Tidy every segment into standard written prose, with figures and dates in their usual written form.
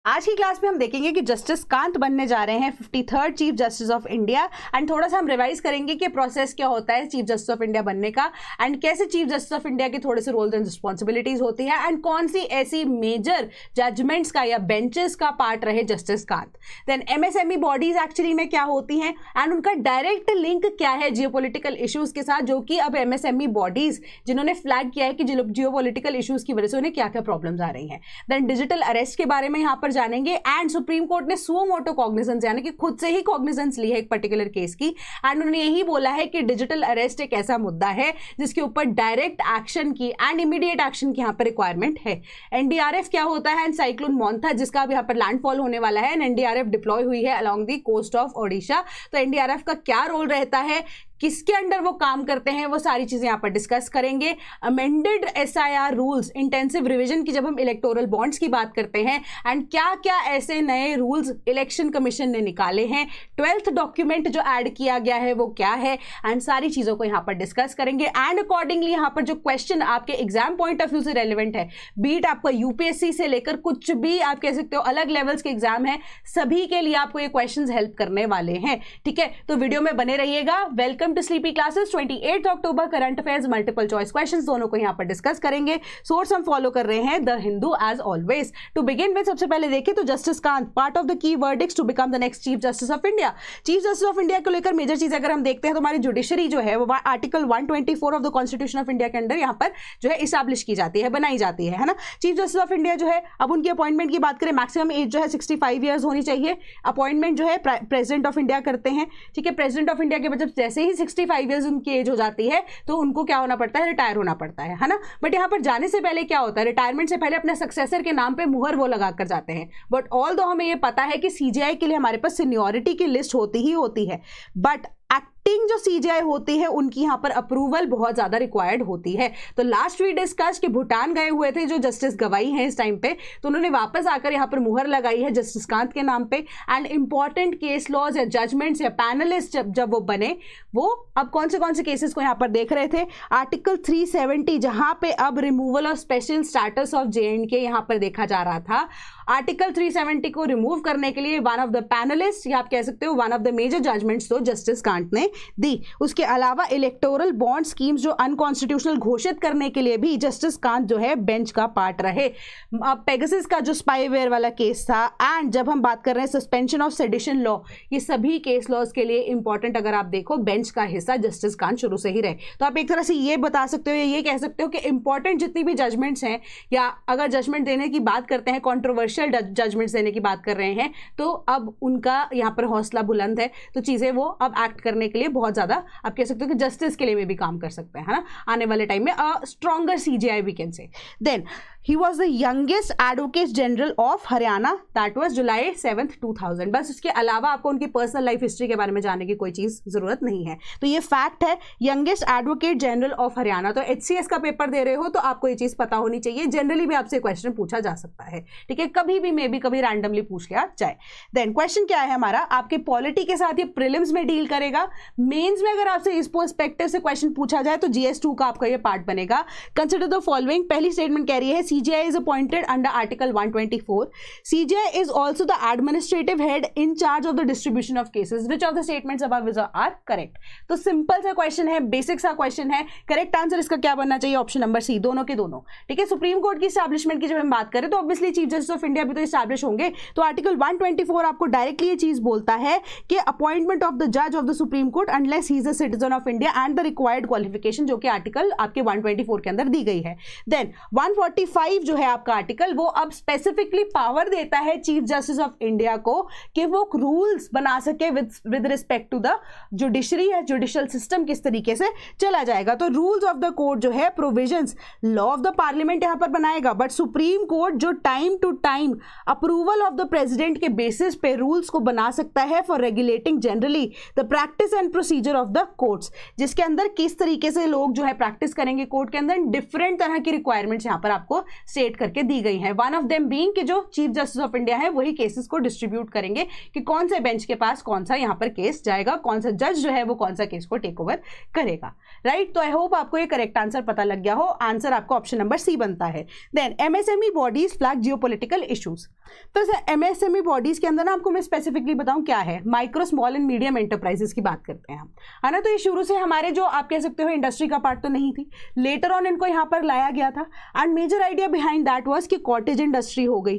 आज की क्लास में हम देखेंगे कि जस्टिस कांत बनने जा रहे हैं 53rd chief justice of India and थोड़ा सा हम रिवाइज करेंगे कि प्रोसेस क्या होता है चीफ जस्टिस ऑफ इंडिया बनने का एंड कैसे चीफ जस्टिस ऑफ इंडिया के थोड़े से रोल्स एंड रिस्पॉन्सिबिलिटीज होती है एंड कौन सी ऐसी मेजर जजमेंट्स का या बेंचेस का पार्ट रहे justice Kant. Then MSME bodies actually में क्या होती हैं एंड उनका डायरेक्ट लिंक क्या है जियोपॉलिटिकल इश्यूज के साथ, जो कि अब एमएसएमई बॉडीज जिन्होंने फ्लैग किया है कि जियोपॉलिटिकल इश्यूज की वजह से उन्हें क्या क्या प्रॉब्लम्स आ रही हैं। देन डिजिटल अरेस्ट के बारे में यहाँ पर जानेंगे एंड सुप्रीम कोर्ट ने सुओ मोटो कॉग्निजेंस यानी कि खुद से ही कॉग्निजेंस ली है एक पर्टिकुलर केस की एंड उन्होंने यही बोला है कि डिजिटल अरेस्ट एक ऐसा मुद्दा है जिसके ऊपर डायरेक्ट एक्शन की एंड इमीडिएट एक्शन की यहाँ पर रिक्वायरमेंट है। एनडीआरएफ क्या होता है एंड साइक्लोन मोंथा जिसका अब यहाँ पर लैंडफॉल होने वाला है एंड एनडीआरएफ डिप्लॉय हुई है along the coast of Odisha. तो एनडीआरएफ का क्या रोल रहता है, किसके अंडर वो काम करते हैं, वो सारी चीजें यहाँ पर डिस्कस करेंगे। Amended SIR rules, intensive revision की जब हम इलेक्टोरल बॉन्ड्स की बात करते हैं एंड क्या क्या ऐसे नए रूल्स इलेक्शन कमीशन ने निकाले हैं, 12th डॉक्यूमेंट जो ऐड किया गया है वो क्या है एंड सारी चीजों को यहाँ पर डिस्कस करेंगे एंड अकॉर्डिंगली यहाँ पर जो क्वेश्चन आपके एग्जाम पॉइंट ऑफ व्यू से रेलिवेंट है, बीट आपका यूपीएससी से लेकर कुछ भी आप कह सकते हो अलग लेवल्स के एग्जाम है, सभी के लिए आपको ये क्वेश्चन हेल्प करने वाले हैं। ठीक है, तो वीडियो में बने रहिएगा। Welcome to sleepy classes. 28 October current affairs multiple choice questions दोनों को यहां पर डिस्कस करेंगे। सोर्स हम फॉलो कर रहे हैं the Hindu as always. To begin with सबसे पहले देखें तो justice Kant part of the key verdicts to become the next chief justice of India. Chief justice of India को लेकर मेजर चीज अगर हम देखते हैं तो हमारी जुडिशरी जो है वो article 124 of the constitution of India के अंदर यहां पर जो है इस्टेब्लिश की जाती है, बनाई जाती है ना। चीफ जस्टिस ऑफ इंडिया जो है अब उनकी अपॉइंटमेंट की बात करें, मैक्सिमम एज जो है 65 ईयर्स होनी चाहिए। अपॉइंटमेंट जो है प्रेसिडेंट ऑफ इंडिया करते हैं। ठीक है, प्रेसिडेंट ऑफ इंडिया के मतलब जैसे ही 65 ईयर्स उनकी एज हो जाती है तो उनको क्या होना पड़ता है, रिटायर होना पड़ता है ना। बट यहाँ पर जाने से पहले क्या होता है, रिटायरमेंट से पहले अपने सक्सेसर के नाम पे मुहर वो लगा कर जाते हैं। बट ऑल दो हमें ये पता है कि सीजीआई के लिए हमारे पास सीनियरिटी की लिस्ट होती ही होती है, बट एक्टिंग जो सीजीआई होती है उनकी यहाँ पर अप्रूवल बहुत ज्यादा रिक्वायर्ड होती है। तो लास्ट वी डिस्कस कि भूटान गए हुए थे जो जस्टिस गवाई हैं इस टाइम पे, तो उन्होंने वापस आकर यहाँ पर मुहर लगाई है जस्टिस कांत के नाम पे एंड इंपॉर्टेंट केस लॉज या जजमेंट्स या पैनलिस्ट जब वो बने, वो अब कौन से केसेस को यहाँ पर देख रहे थे। आर्टिकल 370 जहां पे अब removal of special status of J&K यहाँ पर देखा जा रहा था, आर्टिकल 370 को रिमूव करने के लिए वन ऑफ द पैनलिस्ट या आप कह सकते हो one of the major judgements तो जस्टिस कांत ने दी। उसके अलावा इलेक्टोरल बॉन्ड स्कीम्स जो अनकॉन्स्टिट्यूशनल घोषित करने के लिए भी जस्टिस कांत जो है बेंच का पार्ट रहे। पेगासस का जो स्पाईवेयर वाला केस था एंड जब हम बात कर रहे हैं सस्पेंशन ऑफ सेडिशन लॉ, ये सभी केस लॉज के लिए इंपॉर्टेंट अगर आप देखो बेंच का हिस्सा जस्टिस कांत शुरू से ही रहे। तो आप एक तरह से ये बता सकते हो, ये कह सकते हो कि इंपॉर्टेंट जितनी भी जजमेंट्स हैं या अगर जजमेंट देने की बात करते हैं, कॉन्ट्रोवर्शियल जजमेंट्स देने की बात कर रहे हैं, तो अब उनका यहाँ पर हौसला बुलंद है, तो चीजें वो अब एक्ट करने के लिए बहुत ज्यादा आप कह सकते हो कि जस्टिस के लिए में भी काम कर सकते हैं, है ना, आने वाले टाइम में stronger CJI we can say. Then he was the youngest advocate general of Haryana, that was July 7th 2000। बस इसके अलावा आपको उनकी पर्सनल लाइफ हिस्ट्री के बारे में जानने की कोई चीज जरूरत नहीं है, तो ये फैक्ट है, youngest advocate general of Haryana. तो एचसीएस का पेपर दे रहे हो तो आपको ये चीज पता होनी चाहिए, जनरली भी आपसे क्वेश्चन पूछा जा सकता है। ठीक है, कभी भी मे बी कभी रैंडमली पूछ लिया जाए। देन क्वेश्चन क्या है हमारा, आपके पॉलिटी के साथ ये प्रीलिम्स में डील करेगा, मेंस में अगर आपसे इस पर्सपेक्टिव से क्वेश्चन पूछा जाए तो जीएस2 का आपका ये पार्ट बनेगा। कंसिडर द फॉलोइंग, पहली स्टेटमेंट कह रही है CGI is appointed under Article 124. CGI is also the administrative head in charge of the distribution of cases. Which of the statements above are correct? तो simple सा question है, basic सा question है, correct answer इसका क्या बनना चाहिए, option number C, दोनों के दोनों। ठीक है, सुप्रीम कोर्ट की स्टैब्लिशमेंट की जब हम बात करें तो obviously chief justice of India भी तो स्टैब्लिश होंगे, तो आर्टिकल 124 आपको डायरेक्टली ये चीज बोलता है कि अपॉइंटमेंट ऑफ द जज of the supreme court unless he is a citizen of India and the required qualification, जो कि आर्टिकल आपके 124 के अंदर दी गई है। देन 145 जो है आपका आर्टिकल, वो अब स्पेसिफिकली पावर देता है चीफ जस्टिस ऑफ इंडिया को कि वो रूल्स बना सके with respect to the judiciary या जुडिशियल सिस्टम किस तरीके से चला जाएगा। तो रूल्स ऑफ द कोर्ट जो है, provisions, law of the parliament यहां पर बनाएगा, बट सुप्रीम कोर्ट जो time to time approval of the president के बेसिस पे रूल्स को बना सकता है for regulating generally the practice and procedure of the courts, जिसके अंदर किस तरीके से लोग जो है प्रैक्टिस करेंगे कोर्ट के अंदर, डिफरेंट तरह की रिक्वायरमेंट्स यहां पर आपको स्टेट करके दी गई हैं। वन ऑफ देम बीइंग कि जो चीफ जस्टिस ऑफ इंडिया है वही केसेस को डिस्ट्रीब्यूट करेंगे कि कौन से बेंच के पास कौन सा यहाँ पर केस जाएगा, कौन सा जज जो है वो कौन सा केस को टेक ओवर करेगा, राइट। तो आई होप आपको ये करेक्ट आंसर पता लग गया हो। आंसर आपका ऑप्शन नंबर सी बनता है। Then MSME bodies flag geopolitical issues. तो एमएसएमई बॉडीज के अंदर ना आपको मैं स्पेसिफिकली बताऊं क्या है, micro small and medium enterprises की बात करते हैं हम, है ना। तो ये शुरू से हमारे जो आप कह सकते हो इंडस्ट्री का पार्ट तो नहीं थी, लेटर ऑन इनको यहाँ पर लाया गया था। And major idea behind that was कि कॉटेज इंडस्ट्री हो गई,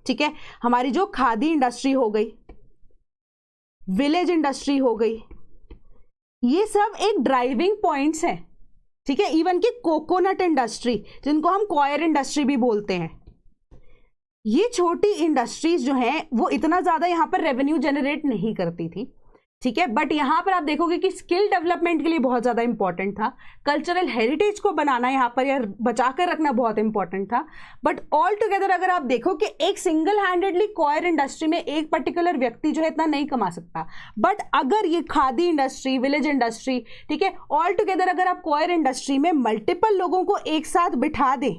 ठीक है, हमारी जो खादी इंडस्ट्री हो गई, विलेज इंडस्ट्री हो गई, ये सब एक ड्राइविंग पॉइंट्स हैं, ठीक है। इवन की कोकोनट इंडस्ट्री जिनको हम कॉयर इंडस्ट्री भी बोलते हैं, ये छोटी इंडस्ट्रीज जो हैं वो इतना ज्यादा यहाँ पर रेवेन्यू जनरेट नहीं करती थी, ठीक है। बट यहाँ पर आप देखोगे कि स्किल डेवलपमेंट के लिए बहुत ज़्यादा इंपॉर्टेंट था, कल्चरल हेरिटेज को बनाना यहाँ पर या बचा कर रखना बहुत इंपॉर्टेंट था। बट ऑल टुगेदर अगर आप देखो कि एक सिंगल हैंडेडली कॉयर इंडस्ट्री में एक पर्टिकुलर व्यक्ति जो है इतना नहीं कमा सकता, बट अगर ये खादी इंडस्ट्री, विलेज इंडस्ट्री, ठीक है, ऑल टुगेदर अगर आप कॉयर इंडस्ट्री में मल्टीपल लोगों को एक साथ बिठा दें,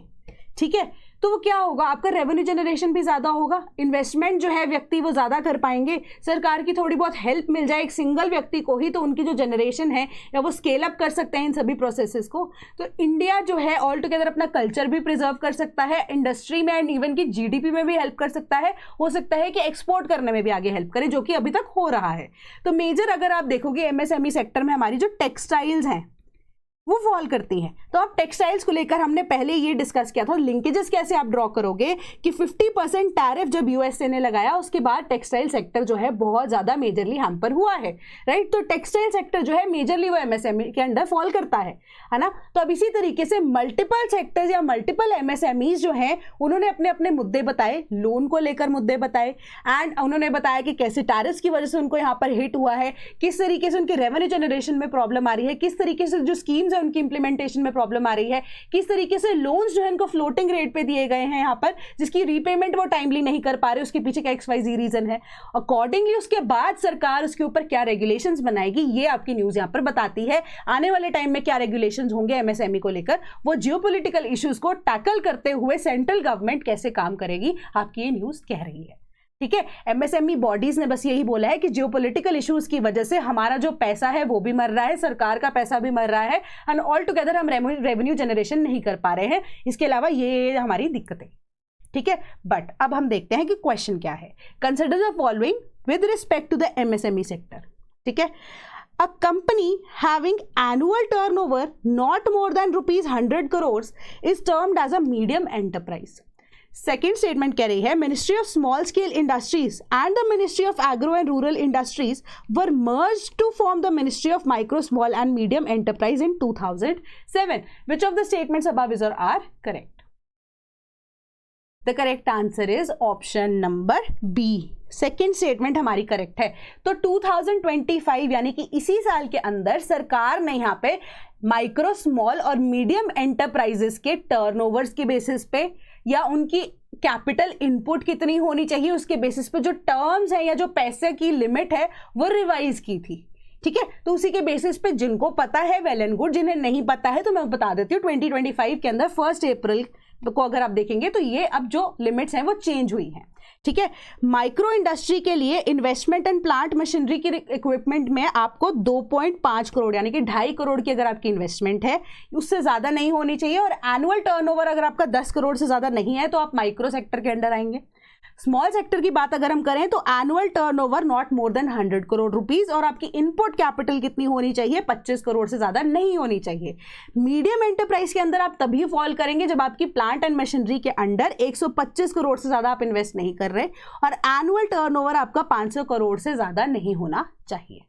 ठीक है, तो वो क्या होगा, आपका रेवेन्यू जनरेशन भी ज़्यादा होगा, इन्वेस्टमेंट जो है व्यक्ति वो ज़्यादा कर पाएंगे, सरकार की थोड़ी बहुत हेल्प मिल जाए एक सिंगल व्यक्ति को ही, तो उनकी जो जनरेशन है या वो स्केल अप कर सकते हैं इन सभी प्रोसेसेस को। तो इंडिया जो है ऑल टुगेदर अपना कल्चर भी प्रिजर्व कर सकता है, इंडस्ट्री में एंड इवन की जीडीपी में भी हेल्प कर सकता है, हो सकता है कि एक्सपोर्ट करने में भी आगे हेल्प करे, जो कि अभी तक हो रहा है। तो मेजर अगर आप देखोगे एमएसएमई सेक्टर में हमारी जो टेक्सटाइल्स हैं वो फॉल करती हैं। तो आप टेक्सटाइल्स को लेकर हमने पहले ये डिस्कस किया था, लिंकेजेस कैसे आप ड्रॉ करोगे कि 50% टैरिफ जब यूएसए ने लगाया उसके बाद टेक्सटाइल सेक्टर जो है बहुत ज़्यादा मेजरली हैम्पर हुआ है, राइट। तो टेक्सटाइल सेक्टर जो है मेजरली वो एमएसएमई के अंडर फॉल करता है ना। तो अब इसी तरीके से मल्टीपल सेक्टर्स या मल्टीपल एमएसएमईज जो हैं उन्होंने अपने अपने मुद्दे बताए, लोन को लेकर मुद्दे बताए, एंड उन्होंने बताया कि कैसे टैरिफ्स की वजह से उनको यहाँ पर हिट हुआ है, किस तरीके से उनके रेवेन्यू जनरेशन में प्रॉब्लम आ रही है, किस तरीके से जो स्कीम्स उनकी इंप्लीमेंटेशन में प्रॉब्लम आ रही है, किस तरीके से लोन्स जो है इनको फ्लोटिंग रेट पे दिए गए हैं यहाँ पर, जिसकी रीपेमेंट वो टाइमली नहीं कर पा रहे, उसके पीछे क्या XYZ रीजन है। अकॉर्डिंगली उसके बाद सरकार उसके ऊपर क्या रेगुलेशंस बनाएगी, ये आपकी न्यूज यहाँ पर बताती है। आने वाले टाइम में क्या रेगुलेशंस होंगे एमएसएमई को लेकर, वो जियोपॉलिटिकल इश्यूज को टैकल करते हुए सेंट्रल गवर्नमेंट कैसे काम करेगी, आपकी ये न्यूज कह रही है, ठीक है। एमएसएमई बॉडीज ने बस यही बोला है कि जियोपॉलिटिकल इश्यूज की वजह से हमारा जो पैसा है वो भी मर रहा है, सरकार का पैसा भी मर रहा है, एंड ऑल टुगेदर हम रेवेन्यू जनरेशन नहीं कर पा रहे हैं। इसके अलावा ये हमारी दिक्कतें, ठीक है। बट अब हम देखते हैं कि क्वेश्चन क्या है। Consider the following with respect to the MSME sector, ठीक है। A company having annual turnover not more than ₹100 crores is termed as a medium enterprise. Second statement कह रही है ministry of small scale industries and the ministry of agro and rural industries were merged to form the ministry of micro small and medium enterprise in 2007. Which of the statements above is or are correct? The correct answer is option number B, second statement हमारी correct है। तो 2025 यानी कि इसी साल के अंदर सरकार ने यहाँ पे माइक्रो स्मॉल और मीडियम एंटरप्राइजेस के टर्नओवर्स के बेसिस पे या उनकी कैपिटल इनपुट कितनी होनी चाहिए उसके बेसिस पे जो टर्म्स है या जो पैसे की लिमिट है वो रिवाइज की थी, ठीक है। तो उसी के बेसिस पे जिनको पता है वेल एंड गुड, जिन्हें नहीं पता है तो मैं बता देती हूँ 2025 के अंदर 1 अप्रैल को अगर आप देखेंगे तो ये अब जो लिमिट्स हैं वो चेंज हुई हैं, ठीक है। माइक्रो इंडस्ट्री के लिए इन्वेस्टमेंट एंड प्लांट मशीनरी की इक्विपमेंट में आपको 2.5 करोड़ यानी कि 2.5 करोड़ की अगर आपकी इन्वेस्टमेंट है उससे ज़्यादा नहीं होनी चाहिए, और एनुअल टर्नओवर अगर आपका 10 करोड़ से ज़्यादा नहीं है तो आप माइक्रो सेक्टर के अंडर आएंगे। स्मॉल सेक्टर की बात अगर हम करें तो annual turnover not more than 100 crore rupees, और आपकी इनपुट कैपिटल कितनी होनी चाहिए, 25 करोड़ से ज़्यादा नहीं होनी चाहिए। मीडियम एंटरप्राइज के अंदर आप तभी फॉल करेंगे जब आपकी प्लांट एंड मशीनरी के अंडर 125 करोड़ से ज़्यादा आप इन्वेस्ट नहीं कर रहे और एनुअल टर्नओवर आपका 500 करोड़ से ज़्यादा नहीं होना चाहिए,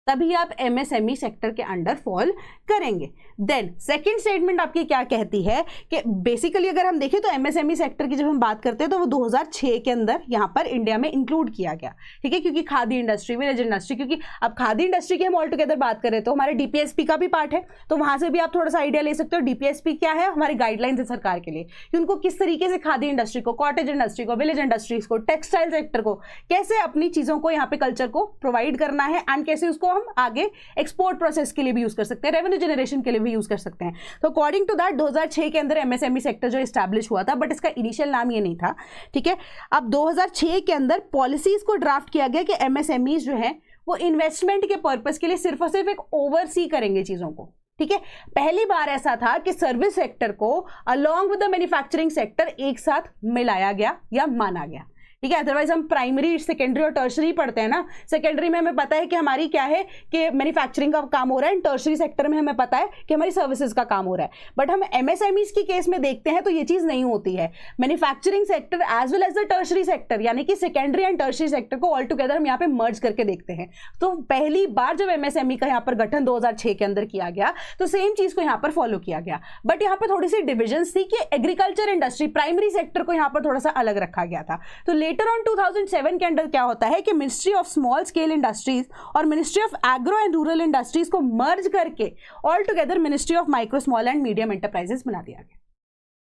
तभी आप एमएसएमई सेक्टर के अंडर फॉल करेंगे। देन सेकंड स्टेटमेंट आपकी क्या कहती है कि बेसिकली अगर हम देखें तो एमएसएमई सेक्टर की जब हम बात करते हैं तो वो 2006 के अंदर यहाँ पर इंडिया में इंक्लूड किया गया, ठीक है, क्योंकि खादी इंडस्ट्री, विलेज इंडस्ट्री, क्योंकि अब खादी इंडस्ट्री की हम ऑल टुगेदर बात करें तो हमारे डीपीएसपी का भी पार्ट है, तो वहां से भी आप थोड़ा सा आइडिया ले सकते हो। डीपीएसपी क्या है, हमारी गाइडलाइंस है सरकार के लिए कि उनको किस तरीके से खादी इंडस्ट्री को, कॉटेज इंडस्ट्री को, विलेज इंडस्ट्रीज को, टेक्सटाइल सेक्टर को कैसे अपनी चीज़ों को यहाँ पे कल्चर को प्रोवाइड करना है एंड कैसे उसको हम आगे एक्सपोर्ट प्रोसेस के लिए भी यूज कर सकते हैं, रेवेन्यू जनरेशन के लिए भी यूज कर सकते हैं। तो अकॉर्डिंग टू दैट 2006 के अंदर एमएसएमई सेक्टर जो एस्टैब्लिश हुआ था, बट इसका इनिशियल नाम ये नहीं था, ठीक है। अब 2006 के अंदर पॉलिसीज को ड्राफ्ट किया गया कि एमएसएमईज जो है वो इन्वेस्टमेंट के पर्पस के लिए सिर्फ और सिर्फ एक ओवरसी करेंगे चीजों को, ठीक है। पहली बार ऐसा था कि सर्विस सेक्टर को along with the manufacturing sector एक साथ मिलाया गया या माना गया, ठीक है। अदरवाइज हम प्राइमरी, सेकेंडरी और टर्शरी पढ़ते हैं ना। सेकेंडरी में हमें पता है कि हमारी क्या है कि मैन्युफैक्चरिंग का काम हो रहा है, टर्शरी सेक्टर में हमें पता है कि हमारी सर्विसेज का काम हो रहा है। बट हम एमएसएमईज की केस में देखते हैं तो ये चीज नहीं होती है। Manufacturing sector as well as the tertiary sector, यानी कि सेकेंडरी एंड टर्शरी सेक्टर को ऑल टुगेदर हम यहाँ पे मर्ज करके देखते हैं। तो पहली बार जब एमएसएमई का यहाँ पर गठन 2006 के अंदर किया गया तो सेम चीज को यहाँ पर फॉलो किया गया, बट यहाँ पर थोड़ी सी डिविजन थी कि एग्रीकल्चर इंडस्ट्री, प्राइमरी सेक्टर को यहाँ पर थोड़ा सा अलग रखा गया था। तो लेटर ऑन 2007 के अंदर क्या होता है कि ministry of small scale industries और ministry of agro and rural industries को मर्ज करके all together ministry of micro small and medium enterprises बना दिया गया।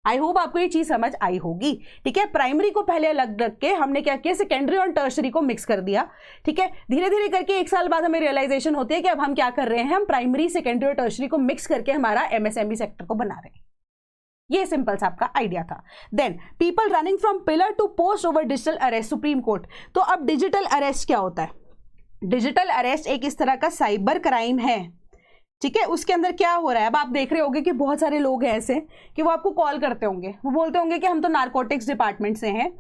आई होप आपको ये चीज समझ आई होगी, ठीक है। प्राइमरी को पहले अलग रख के हमने क्या किया, सेकेंडरी और टर्शरी को मिक्स कर दिया, ठीक है। धीरे धीरे करके एक साल बाद हमें रियलाइजेशन होती है कि अब हम क्या कर रहे हैं, हम प्राइमरी, सेकेंडरी और टर्शरी को मिक्स करके हमारा एमएसएमई सेक्टर को बना रहे हैं। ये सिंपल सा आपका आइडिया था। Then people running from pillar to post over digital arrest, supreme court. तो अब डिजिटल अरेस्ट क्या होता है? डिजिटल अरेस्ट एक इस तरह का साइबर क्राइम है, ठीक है। उसके अंदर क्या हो रहा है, अब आप देख रहे होंगे कि बहुत सारे लोग हैं ऐसे कि वो आपको कॉल करते होंगे, वो बोलते होंगे कि हम तो नारकोटिक्स डिपार्टमेंट से हैं,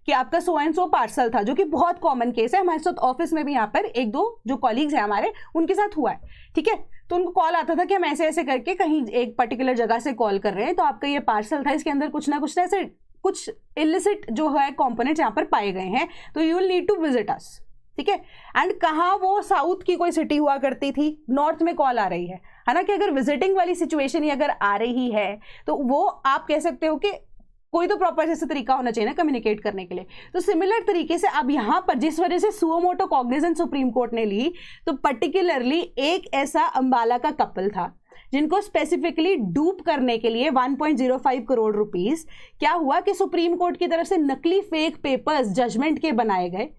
कि आपका सो एंड सो पार्सल था, जो कि बहुत कॉमन केस है हमारे साथ ऑफिस में भी, यहाँ पर एक दो जो कॉलीग्स हैं हमारे उनके साथ हुआ है, ठीक है। तो उनको कॉल आता था कि हम ऐसे ऐसे करके कहीं एक पर्टिकुलर जगह से कॉल कर रहे हैं, तो आपका ये पार्सल था, इसके अंदर कुछ ना ऐसे कुछ इलिसिट जो है कंपोनेंट्स यहाँ पर पाए गए हैं, तो you will need to visit us, ठीक है। एंड कहाँ, वो साउथ की कोई सिटी हुआ करती थी, नॉर्थ में कॉल आ रही है ना, कि अगर विजिटिंग वाली सिचुएशन ही अगर आ रही है तो वो आप कह सकते हो कि कोई तो प्रॉपर जैसे तरीका होना चाहिए ना कम्युनिकेट करने के लिए। तो सिमिलर तरीके से अब यहाँ पर जिस वजह से suo motu cognizance supreme court ने ली, तो पर्टिकुलरली एक ऐसा अंबाला का कपल था जिनको स्पेसिफिकली डूप करने के लिए 1.05 करोड़ रुपीस, क्या हुआ कि सुप्रीम कोर्ट की तरफ से नकली फेक पेपर्स जजमेंट के बनाए गए।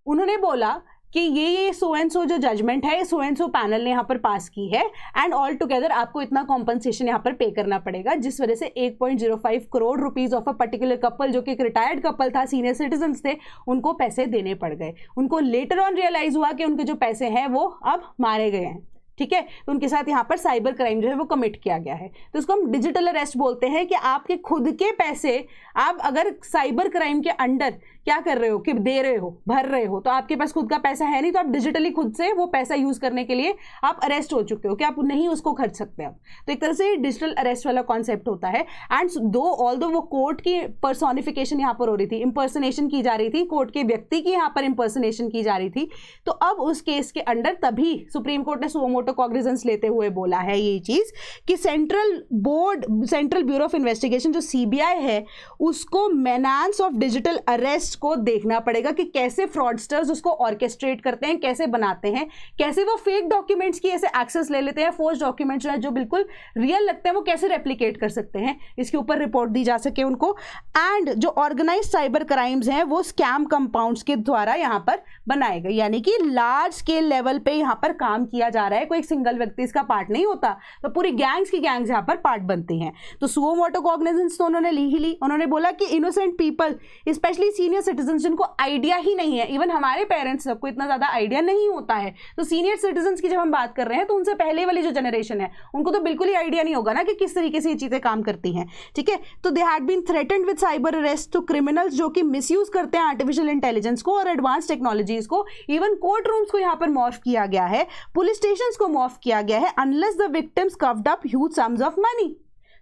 उन्होंने बोला कि ये सो एंड सो जो जजमेंट है, सो एंड सो पैनल ने यहाँ पर पास की है, एंड ऑल टुगेदर आपको इतना कॉम्पनसेशन यहाँ पर पे करना पड़ेगा, जिस वजह से 1.05 crore rupees of a particular couple, जो कि एक रिटायर्ड कपल था, सीनियर सिटीजन थे, उनको पैसे देने पड़ गए। उनको लेटर ऑन रियलाइज हुआ कि उनके जो पैसे हैं वो अब मारे गए हैं, ठीक है। तो उनके साथ यहाँ पर साइबर क्राइम जो है वो कमिट किया गया है। तो इसको हम डिजिटल अरेस्ट बोलते हैं कि आपके खुद के पैसे आप अगर साइबर क्राइम के अंडर क्या कर रहे हो कि दे रहे हो, भर रहे हो, तो आपके पास खुद का पैसा है नहीं, तो आप डिजिटली खुद से वो पैसा यूज करने के लिए आप अरेस्ट हो चुके हो कि आप नहीं उसको खर्च सकते अब। तो एक तरह से डिजिटल अरेस्ट वाला कॉन्सेप्ट होता है। एंड ऑल दो वो कोर्ट की पर्सोनिफिकेशन यहाँ पर हो रही थी, इंपर्सनेशन की जा रही थी, कोर्ट के व्यक्ति की यहाँ पर इंपर्सनेशन की जा रही थी। तो अब उस केस के अंडर तभी सुप्रीम कोर्ट ने सुओ मोटो कॉग्निजेंस लेते हुए बोला है ये चीज कि सेंट्रल ब्यूरो ऑफ इन्वेस्टिगेशन जो सीबीआई है, उसको मेनांस ऑफ डिजिटल अरेस्ट को देखना पड़ेगा कि कैसे फ्रॉडस्टर्स उसको ऑर्केस्ट्रेट करते हैं, कैसे बनाते हैं, कैसे वो फेक डॉक्यूमेंट्स की ऐसे एक्सेस ले लेते हैं, फोर्ज डॉक्यूमेंट्स जो बिल्कुल रियल लगते हैं वो कैसे रेप्लिकेट कर सकते हैं, इसके ऊपर रिपोर्ट दी जा सके उनको। एंड जो ऑर्गेनाइज्ड साइबर क्राइम्स हैं वो स्कैम कंपाउंड्स के द्वारा यहाँ पर बनाए गए, यानी कि लार्ज स्केल लेवल पे यहाँ पर काम किया जा रहा है, कोई एक सिंगल व्यक्ति इसका पार्ट नहीं होता, तो पूरी गैंग्स की गैंग्स यहाँ पर पार्ट बनती हैं। तो सुओ मोटो कॉग्निजेंस तो उन्होंने ली ही ली। उन्होंने बोला कि innocent people, specially senior citizen जिनको आइडिया ही नहीं है, इवन हमारे पेरेंट्स सबको इतना ज्यादा आइडिया नहीं होता है, तो सीनियर सिटीजन की जब हम बात कर रहे हैं तो उनसे पहले वाली जो जनरेशन है उनको तो बिल्कुल ही आइडिया नहीं होगा ना कि किस तरीके से ये चीजें काम करती हैं, ठीक है। तो they had been threatened with cyber arrest. तो क्रिमिनल्स जो कि मिसयूज करते हैं आर्टिफिशियल इंटेलिजेंस को और एडवांस टेक्नोलॉजीज को, इवन कोर्ट रूम्स को यहाँ पर मॉर्फ किया गया है, पुलिस स्टेशंस को मॉर्फ किया गया है, unless the victims coughed up huge sums of money.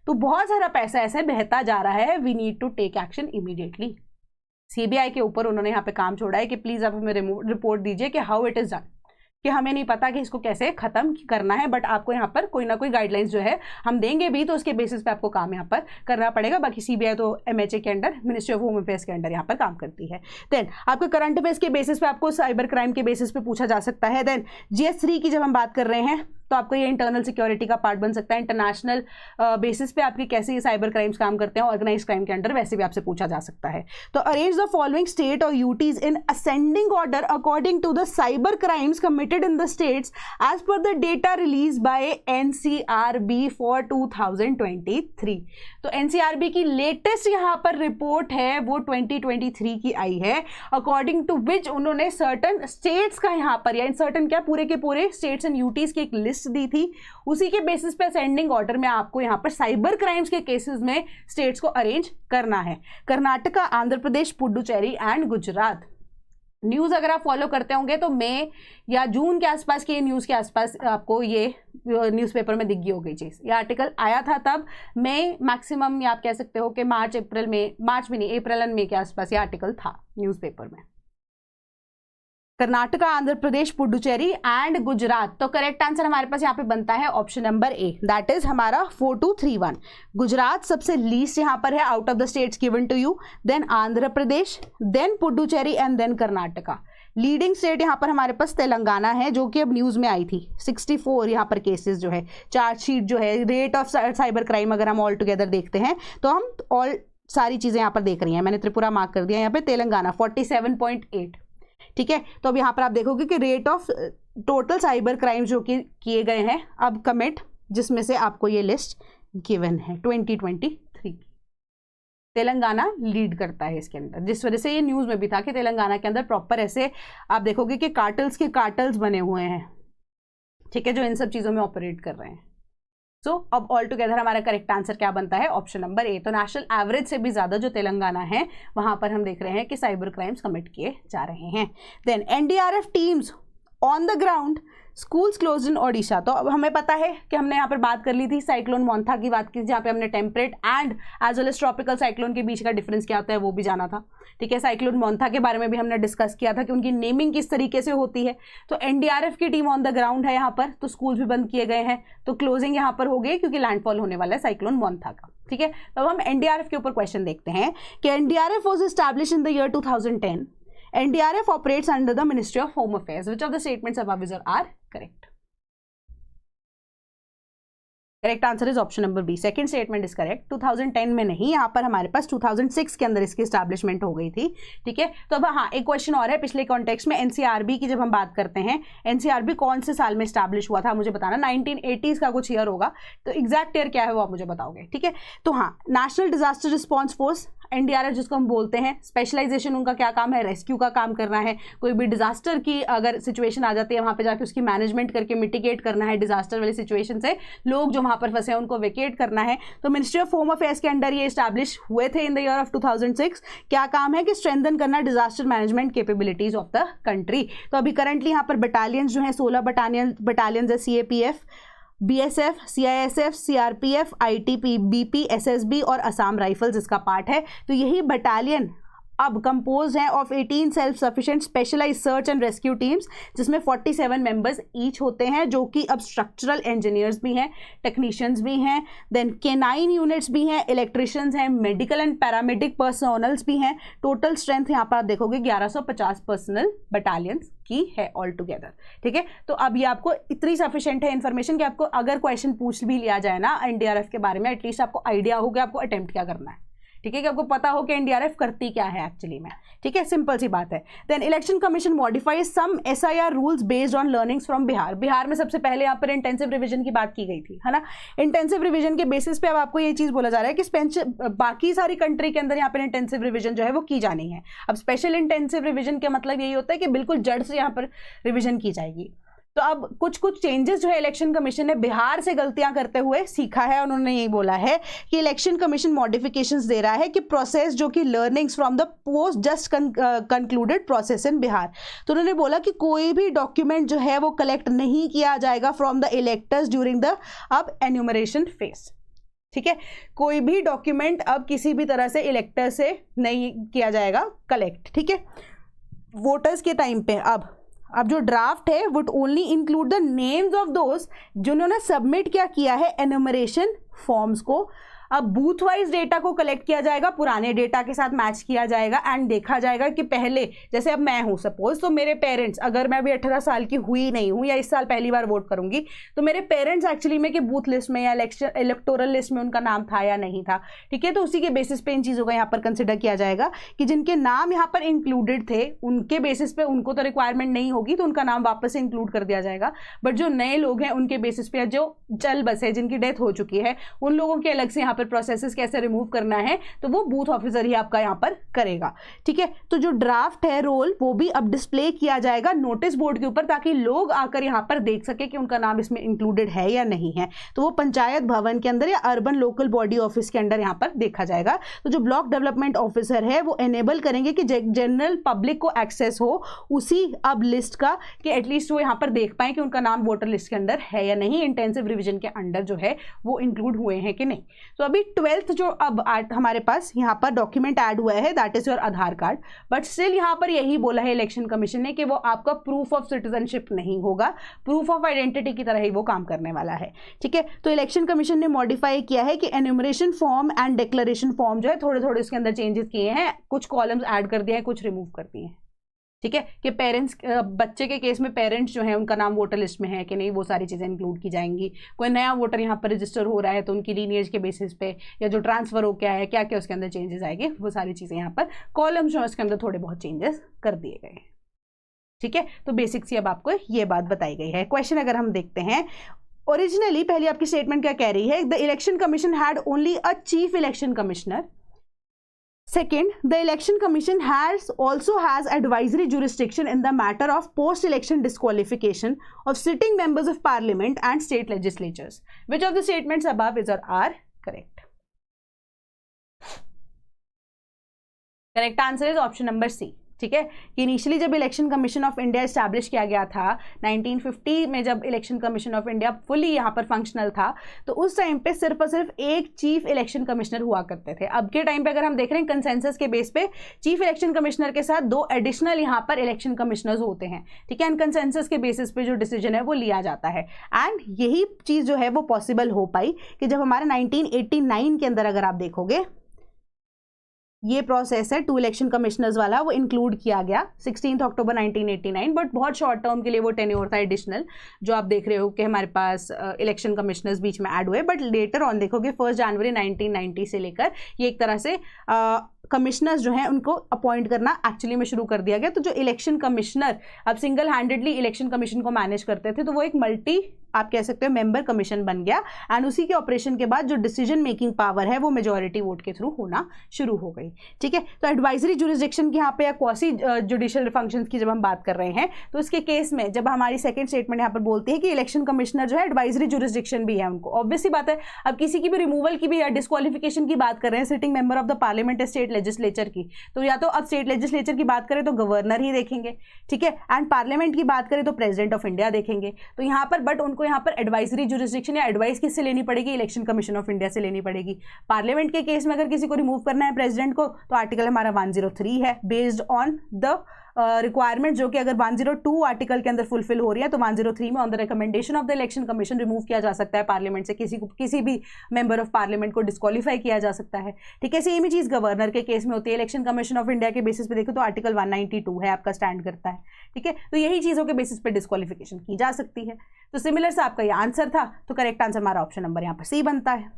तो बहुत सारा पैसा ऐसे बहता जा रहा है, we need to take action immediately. CBI के ऊपर उन्होंने यहाँ पे काम छोड़ा है कि प्लीज आप हमें रिपोर्ट दीजिए कि हाउ इट इज डन, कि हमें नहीं पता कि इसको कैसे खत्म करना है, बट आपको यहाँ पर कोई ना कोई गाइडलाइंस जो है हम देंगे भी, तो उसके बेसिस पे आपको काम यहाँ पर करना पड़ेगा। बाकी सीबीआई तो एमएचए के under, ministry of home affairs के अंडर यहाँ पर काम करती है। देन आपको करंट अफेयर्स के बेसिस पे आपको साइबर क्राइम के बेसिस पे पूछा जा सकता है। देन GS3 की जब हम बात कर रहे हैं, तो आपको ये इंटरनल सिक्योरिटी का पार्ट बन सकता है। इंटरनेशनल बेसिस पे आपके कैसे ये साइबर क्राइम्स काम करते हैं ऑर्गेनाइज क्राइम के अंडर, वैसे भी आपसे पूछा जा सकता है। तो अरेंज द फॉलोइंग स्टेट और UTs in ascending order according to the cyber crimes committed in the states as per the data release by NCRB for 2023। तो एनसीआरबी की लेटेस्ट यहाँ पर रिपोर्ट है वो 2023 की आई है, अकॉर्डिंग टू विच उन्होंने सर्टन स्टेट्स का यहाँ पर, या सर्टन क्या पूरे के पूरे स्टेट्स एंड यूटीज की एक लिस्ट दी थी। उसी के बेसिस पे असेंडिंग ऑर्डर में आपको यहाँ पर साइबर क्राइम्स के केसेस में स्टेट्स को अरेंज करना है। कर्नाटका, आंध्र प्रदेश, पुडुचेरी एंड गुजरात। न्यूज़ अगर आप फॉलो करते होंगे तो मई या जून के आसपास की न्यूज़ के आसपास आपको ये न्यूज़पेपर में दिख गई होगी चीज़। ये आर्टिकल आया था तब मई मैक्सिमम, या आप कह सकते हो कि मार्च अप्रैल में, मार्च में नहीं अप्रैल एंड मई के आसपास ये आर्टिकल था न्यूज़पेपर में। कर्नाटका, आंध्र प्रदेश, पुडुचेरी एंड गुजरात। तो करेक्ट आंसर हमारे पास यहाँ पे बनता है option number A, that is हमारा 4231। गुजरात सबसे लीस्ट यहाँ पर है out of the states given to you, then Andhra Pradesh, then Puducherry and then Karnataka. Leading state यहाँ पर हमारे पास तेलंगाना है, जो कि अब न्यूज़ में आई थी। 64 यहाँ पर केसेस जो है, चार्जशीट जो है, रेट ऑफ साइबर क्राइम अगर हम ऑल टुगेदर देखते हैं तो हम ऑल सारी चीज़ें यहाँ पर देख रही हैं। मैंने त्रिपुरा मार्क कर दिया यहाँ पे, तेलंगाना 47.8। ठीक है, तो अब यहाँ पर आप देखोगे कि rate of total cyber crime जो कि किए गए हैं अब कमिट, जिसमें से आपको ये लिस्ट गिवन है 2023 की। तेलंगाना लीड करता है इसके अंदर, जिस वजह से ये न्यूज़ में भी था कि तेलंगाना के अंदर प्रॉपर ऐसे आप देखोगे कि कार्टल्स के कार्टल्स बने हुए हैं, ठीक है, जो इन सब चीज़ों में ऑपरेट कर रहे हैं। सो अब ऑल टुगेदर हमारा करेक्ट आंसर क्या बनता है, ऑप्शन नंबर ए। तो नेशनल एवरेज से भी ज़्यादा जो तेलंगाना है वहाँ पर हम देख रहे हैं कि साइबर क्राइम्स कमिट किए जा रहे हैं। Then NDRF teams on the ground, schools close in Odisha. तो अब हमें पता है कि हमने यहाँ पर बात कर ली थी साइक्लोन मोंथा की बात की, जहाँ पे हमने temperate and as well as tropical cyclone के बीच का डिफरेंस क्या होता है वो भी जाना था। ठीक है, साइक्लोन मोंथा के बारे में भी हमने डिस्कस किया था कि उनकी नेमिंग किस तरीके से होती है। तो एनडीआरएफ की टीम ऑन द ग्राउंड है यहाँ पर, तो स्कूल्स भी बंद किए गए हैं, तो क्लोजिंग यहाँ पर हो गई क्योंकि लैंडफॉल होने वाला है साइक्लोन मोंथा का। ठीक है, तो अब हम एनडीआरएफ के ऊपर क्वेश्चन देखते हैं कि NDRF was establish in the year 2010। NDRF operates under the Ministry of Home Affairs. Which of the statements above are correct? Correct answer is option number B, second statement is correct. 2010 में नहीं, यहाँ पर हमारे पास 2006 के अंदर इसकी establishment हो गई थी। ठीक है, तो अब हाँ एक क्वेश्चन और है पिछले कॉन्टेक्स्ट में, एनसीआरबी की जब हम बात करते हैं, एनसीआरबी कौन से साल में स्टैब्लिश हुआ था मुझे बताना। 1980s का कुछ ईयर होगा, तो एग्जैक्ट ईयर क्या है वो आप मुझे बताओगे। ठीक है, तो हाँ national disaster response force NDRF जिसको हम बोलते हैं, स्पेशलाइजेशन उनका क्या काम है, रेस्क्यू का काम करना है। कोई भी डिजास्टर की अगर सिचुएशन आ जाती है वहाँ पे जाके उसकी मैनेजमेंट करके मिटिगेट करना है, डिजास्टर वाली सिचुएशन से लोग जो वहाँ पर फंसे हैं उनको वेकेट करना है। तो मिनिस्ट्री ऑफ होम अफेयर्स के अंडर ये इस्टेब्लिश हुए थे इन द ईयर ऑफ 2006। क्या काम है कि स्ट्रेंथन करना disaster management capabilities of the country. तो अभी करंटली यहाँ पर बटालियंस जो है 16 बटालियंस है, CAPF, BSF, CISF, CRPF, ITP, BP, SSB और असम राइफल्स इसका पार्ट है। तो यही बटालियन अब कंपोज है of 18 self sufficient specialize search and rescue teams, जिसमें 47 मेंबर्स ईच होते हैं, जो कि अब स्ट्रक्चरल इंजीनियर्स भी हैं, टेक्नीशियंस भी हैं, देन केनाइन यूनिट्स भी हैं, इलेक्ट्रिशियंस हैं, मेडिकल एंड पैरामेडिक पर्सनल्स भी हैं। टोटल स्ट्रेंथ यहाँ पर आप देखोगे 1150 पर्सनल बटालियंस की है ऑल टुगेदर। ठीक है, तो अब ये आपको इतनी सफिशिएंट है इन्फॉर्मेशन कि आपको अगर क्वेश्चन पूछ भी लिया जाए ना एनडीआरएफ के बारे में, एटलीस्ट आपको आइडिया हो गया आपको अटेम्प्ट क्या करना है। ठीक है, कि आपको पता हो कि एनडीआरएफ करती क्या है एक्चुअली में। ठीक है, सिंपल सी बात है। Then election commission modifies some SIR rules based on learnings from Bihar. Bihar में सबसे पहले यहाँ पर इंटेंसिव रिवीजन की बात की गई थी, है ना। इंटेंसिव रिवीजन के बेसिस पे अब आपको ये चीज़ बोला जा रहा है कि बाकी सारी कंट्री के अंदर यहाँ पर इंटेंसिव रिवीजन जो है वो की जानी है। अब स्पेशल इंटेंसिव रिवीजन का मतलब यही होता है कि बिल्कुल जड़ से यहाँ पर रिवीजन की जाएगी। तो अब कुछ चेंजेस जो है इलेक्शन कमीशन ने बिहार से गलतियां करते हुए सीखा है। उन्होंने यही बोला है कि इलेक्शन कमीशन मॉडिफिकेशंस दे रहा है कि प्रोसेस जो कि learnings from the post just concluded process in Bihar. तो उन्होंने बोला कि कोई भी डॉक्यूमेंट जो है वो कलेक्ट नहीं किया जाएगा from the electors during the अब एन्यूमरेशन फेज। ठीक है, कोई भी डॉक्यूमेंट अब किसी भी तरह से इलेक्टर से नहीं किया जाएगा कलेक्ट। ठीक है, वोटर्स के टाइम पे अब जो ड्राफ्ट है would only include the names of those जिन्होंने सबमिट क्या किया है एनुमरेशन फॉर्म्स को अब बूथ वाइज डेटा को कलेक्ट किया जाएगा, पुराने डेटा के साथ मैच किया जाएगा एंड देखा जाएगा कि पहले, जैसे अब मैं हूं सपोज, तो मेरे पेरेंट्स, अगर मैं अभी 18 साल की हुई नहीं हूं या इस साल पहली बार वोट करूंगी, तो मेरे पेरेंट्स एक्चुअली में कि बूथ लिस्ट में या इलेक्टोरल लिस्ट में उनका नाम था या नहीं था, ठीक है। तो उसी के बेसिस पे इन चीज़ों का यहाँ पर कंसिडर किया जाएगा कि जिनके नाम यहाँ पर इंक्लूडेड थे उनके बेसिस पे उनको तो रिक्वायरमेंट नहीं होगी, तो उनका नाम वापस से इंक्लूड कर दिया जाएगा। बट जो नए लोग हैं उनके बेसिस पे, जो चल बस है, जिनकी डेथ हो चुकी है, उन लोगों के अलग से यहाँ पर प्रोसेसेस कैसे रिमूव करना है तो वो बूथ ऑफिसर ही आपका यहाँ पर करेगा, ठीक है। तो जो ड्राफ्ट है रोल वो भी अब डिस्प्ले किया जाएगा नोटिस बोर्ड के ऊपर, ताकि लोग आकर यहाँ पर देख सके कि उनका नाम इसमें इंक्लूडेड है या नहीं है। तो वो पंचायत भवन के अंदर या अर्बन लोकल बॉडी ऑफिस के अंदर यहाँ पर देखा जाएगा। तो जो ब्लॉक डेवलपमेंट ऑफिसर है वो एनेबल करेंगे कि जनरल पब्लिक को एक्सेस हो उसी अब लिस्ट का, कि एटलीस्ट वो यहाँ पर देख पाए कि उनका नाम वोटर लिस्ट के अंदर है या नहीं, इंटेंसिव रिवीजन के अंडर जो है वो इंक्लूड हुए हैं कि नहीं। तो अभी 12th जो अब हमारे पास यहाँ पर डॉक्यूमेंट ऐड हुआ है that is your Aadhaar card, but still यहाँ पर यही बोला है इलेक्शन कमीशन ने कि वो आपका प्रूफ ऑफ सिटीजनशिप नहीं होगा, प्रूफ ऑफ आइडेंटिटी की तरह ही वो काम करने वाला है, ठीक है। तो इलेक्शन कमीशन ने मॉडिफाई किया है कि enumeration form and declaration form जो है थोड़े थोड़े उसके अंदर चेंजेस किए हैं, कुछ कॉलम्स ऐड कर दिए हैं, कुछ रिमूव कर दिए हैं, ठीक है। कि पेरेंट्स, बच्चे के केस में पेरेंट्स जो है उनका नाम वोटर लिस्ट में है कि नहीं, वो सारी चीज़ें इंक्लूड की जाएंगी। कोई नया वोटर यहाँ पर रजिस्टर हो रहा है तो उनकी लीनिएज के बेसिस पे, या जो ट्रांसफर हो क्या है, क्या क्या उसके अंदर चेंजेस आएंगे, वो सारी चीज़ें यहाँ पर कॉलम्स जो है उसके अंदर थोड़े बहुत चेंजेस कर दिए गए हैं, ठीक है। तो बेसिक सी अब आपको ये बात बताई गई है। क्वेश्चन अगर हम देखते हैं, ओरिजिनली पहले आपकी स्टेटमेंट क्या कह रही है, the election commission had only a chief election commissioner. Second, the election commission also has advisory jurisdiction in the matter of post-election disqualification of sitting members of parliament and state legislatures. Which of the statements above is or are correct? Correct answer is option number C. ठीक है, कि initially जब election commission of India establish किया गया था 1950 में, जब election commission of India fully यहाँ पर फंक्शनल था, तो उस टाइम पे सिर्फ और सिर्फ एक चीफ इलेक्शन कमिश्नर हुआ करते थे। अब के टाइम पे अगर हम देख रहे हैं कंसेंसस के बेस पे चीफ इलेक्शन कमिश्नर के साथ 2 एडिशनल यहाँ पर इलेक्शन कमिश्नर्स होते हैं, ठीक है। एंड कंसेंसस के बेसिस पे जो डिसीजन है वो लिया जाता है, एंड यही चीज़ जो है वो पॉसिबल हो पाई कि जब हमारे 1989 के अंदर अगर आप देखोगे ये प्रोसेस है 2 इलेक्शन कमिश्नर्स वाला, वो इंक्लूड किया गया 16 अक्टूबर 1989, बट बहुत शॉर्ट टर्म के लिए वो टेन्योर था एडिशनल, जो आप देख रहे हो कि हमारे पास इलेक्शन कमिश्नर्स बीच में ऐड हुए। बट लेटर ऑन देखोगे 1 जनवरी 1990 से लेकर ये एक तरह से कमिश्नर्स जो हैं उनको अपॉइंट करना एक्चुअली में शुरू कर दिया गया। तो जो इलेक्शन कमिश्नर अब सिंगल हैंडेडली इलेक्शन कमीशन को मैनेज करते थे, तो वो एक मल्टी, आप कह सकते हो, मेंबर कमीशन बन गया, एंड उसी के ऑपरेशन के बाद जो डिसीजन मेकिंग पावर है वो मेजॉरिटी वोट के थ्रू होना शुरू हो गई, ठीक है। तो एडवाइजरी जुरिस्डिक्शन की यहाँ पे या क्वासी जुडिशियल फंक्शंस की जब हम बात कर रहे हैं, तो इसके केस में जब हमारी सेकंड स्टेटमेंट यहाँ पर बोलती है कि इलेक्शन कमिश्नर जो है एडवाइजरी जुरिस्डिक्शन भी है उनको, ऑब्वियस सी बात है। अब किसी की भी रिमूवल की भी या डिस्क्वालिफिकेशन की बात कर रहे हैं sitting member of the parliament state legislature की, तो या तो अब स्टेट लेजिस्लेचर की बात करें तो गवर्नर ही देखेंगे, ठीक है, एंड पार्लियामेंट की बात करें तो प्रेसिडेंट ऑफ इंडिया देखेंगे। तो यहाँ पर बट उनको यहाँ पर एडवाइजरी जुरिस्डिक्शन या एडवाइस किससे लेनी पड़ेगी, इलेक्शन कमीशन ऑफ इंडिया से लेनी पड़ेगी। पार्लियामेंट के केस में अगर किसी को रिमूव करना है प्रेसिडेंट को, तो आर्टिकल हमारा 103 है, बेस्ड ऑन द रिक्वायरमेंट, जो कि अगर 102 आर्टिकल के अंदर फुलफिल हो रही है तो 103 में on the recommendation of the election commission remove किया जा सकता है पार्लियामेंट से, किसी भी मेंबर ऑफ पार्लियामेंट को डिस्क्वालीफाई किया जा सकता है, ठीक है। सेम ही चीज़ गवर्नर के केस में होती है। इलेक्शन कमीशन ऑफ इंडिया के बेसिस पे देखो तो आर्टिकल 192 है आपका स्टैंड करता है, ठीक है। तो यही चीज़ों के बेसिस पे डिस्क्वालिफिकेशन की जा सकती है। तो सिमिलर से आपका ये आंसर था, तो करेक्ट आंसर हमारा ऑप्शन नंबर यहाँ पर सी बनता है।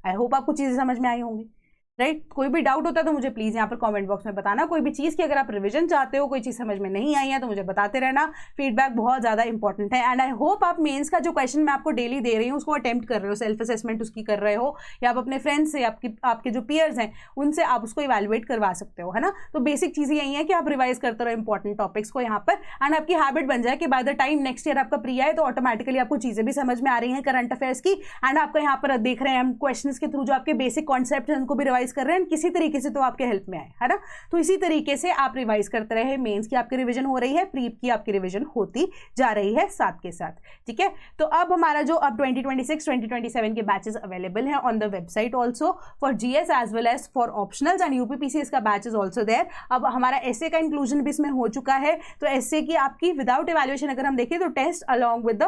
आई होप आपको चीज़ें समझ में आई होंगी, राइट। कोई भी डाउट होता है तो मुझे प्लीज़ यहाँ पर कमेंट बॉक्स में बताना। कोई भी चीज़ की अगर आप रिवीजन चाहते हो, कोई चीज़ समझ में नहीं आई है तो मुझे बताते रहना, फीडबैक बहुत ज़्यादा इंपॉर्टेंट है। एंड आई होप आप मेंस का जो क्वेश्चन मैं आपको डेली दे रही हूँ उसको अटेम्प्ट कर रहे हो, सेल्फ असेसमेंट उसकी कर रहे हो, या आप अपने फ्रेंड्स से, आपके जो पीयर्स हैं उनसे आप उसको इवैल्यूएट करवा सकते हो, है ना। तो बेसिक चीज़ें यही है कि आप रिवाइज करते रहो इंपॉर्टेंट टॉपिक्स को यहाँ पर, एंड आपकी हैबिट बन जाए कि by the time next year आपका प्री आए तो ऑटोमेटिकली आपको चीज़ें भी समझ में आ रही हैं करंट अफेयर्स की, एंड आपका यहाँ पर देख रहे हैं हम क्वेश्चन के थ्रू जो आपके बेसिक कॉन्सेप्ट हैं उनको भी रिवाइज रिवाइज कर रहे हैं, किसी तरीके से तो आपके हेल्प में आए, है ना। तो इसी तरीके से आप रिवाइज करते रहे, मेंस की आपकी रिवीजन हो रही है, प्रीप की आपकी रिवीजन होती जा रही है साथ के साथ, ठीक है। तो अब हमारा जो अब 2026-2027 के बैचेस अवेलेबल हैं on the website also for GS as well as for optionals and UPPCS का बैच इज ऑल्सो देयर। अब हमारा एसए का इंक्लूजन भी इसमें हो चुका है, तो एसए की आपकी विदाउट इवैल्यूएशन अगर हम देखें तो test along with the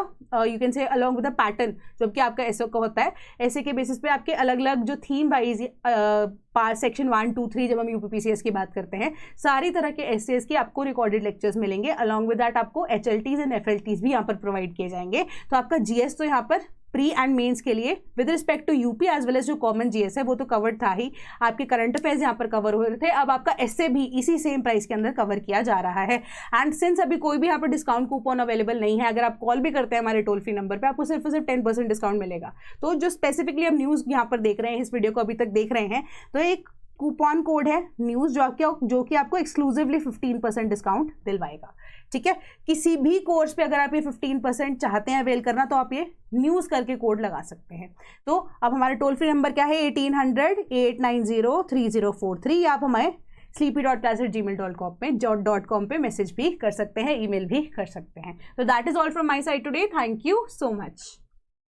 you can say along with the pattern जो कि आपका एसए का होता है, एसए के बेसिस पे आपके अलग अलग जो थीम वाइज सेक्शन 1, 2, 3 जब हम यूपीपीसीएस की बात करते हैं, सारी तरह के एसएस के आपको रिकॉर्डेड लेक्चर्स मिलेंगे। अलॉन्ग विद दैट आपको एचएलटीज एंड एफएलटीज भी यहाँ पर प्रोवाइड किए जाएंगे। तो आपका जीएस तो यहाँ पर प्री एंड मेंस के लिए with respect to UP as well as जो कॉमन जीएस है वो तो कवर्ड था ही, आपके करंट अफेयर्स यहाँ पर कवर हो रहे थे, अब आपका एसए भी इसी सेम प्राइस के अंदर कवर किया जा रहा है। एंड सिंस अभी कोई भी यहाँ पर डिस्काउंट कूपन अवेलेबल नहीं है, अगर आप कॉल भी करते हैं हमारे टोल फ्री नंबर पर आपको सिर्फ 10% डिस्काउंट मिलेगा। तो जो स्पेसिफिकली आप न्यूज़ यहाँ पर देख रहे हैं, इस वीडियो को अभी तक देख रहे हैं, तो एक कूपन कोड है न्यूज़ जो कि आपको एक्सक्लूसिवली 15% डिस्काउंट दिलवाएगा, ठीक है। किसी भी कोर्स पे अगर आप ये 15% चाहते हैं अवेल करना तो आप ये न्यूज़ करके कोड लगा सकते हैं। तो अब हमारा टोल फ्री नंबर क्या है 1800-890-3043, या आप हमारे sleepy.class@gmail.com पे मैसेज भी कर सकते हैं, ईमेल भी कर सकते हैं। तो that is all from my side today, thank you so much.